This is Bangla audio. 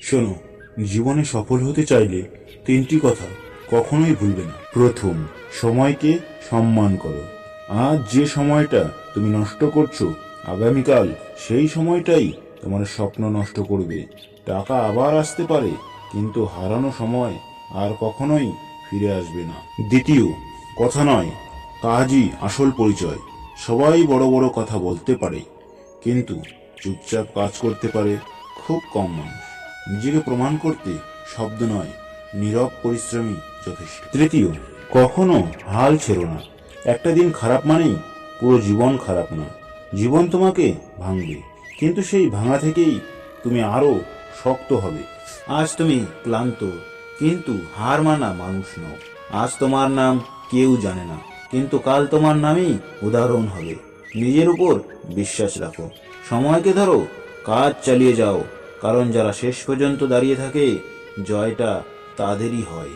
শোনো, জীবনে সফল হতে চাইলে তিনটি কথা কখনোই ভুলবে না। প্রথম, সময়কে সম্মান করো। আজ যে সময়টা তুমি নষ্ট করছো, আগামীকাল সেই সময়টাই তোমার স্বপ্ন নষ্ট করবে। টাকা আবার আসতে পারে, কিন্তু হারানো সময় আর কখনোই ফিরে আসবে না। দ্বিতীয়, কথা নয়, কাজই আসল পরিচয়। সবাই বড় বড় কথা বলতে পারে, কিন্তু চুপচাপ কাজ করতে পারে খুব কম মানুষ। নিজেকে প্রমাণ করতে শব্দ নয়, নীরব পরিশ্রমী যথেষ্ট। তৃতীয়, কখনো হাল ছেড়ো না। একটা দিন খারাপ মানেই পুরো জীবন খারাপ না। জীবন তোমাকে ভাঙবে, কিন্তু সেই ভাঙা থেকেই তুমি আরো শক্ত হবে। আজ তুমি ক্লান্ত, কিন্তু হার মানা মানুষ নও। আজ তোমার নাম কেউ জানে না, কিন্তু কাল তোমার নামই উদাহরণ হবে। নিজের উপর বিশ্বাস রাখো, সময়কে ধরো, কাজ চালিয়ে যাও, কারণ যারা শেষ পর্যন্ত দাঁড়িয়ে থাকে, জয়টা তাদেরই হয়।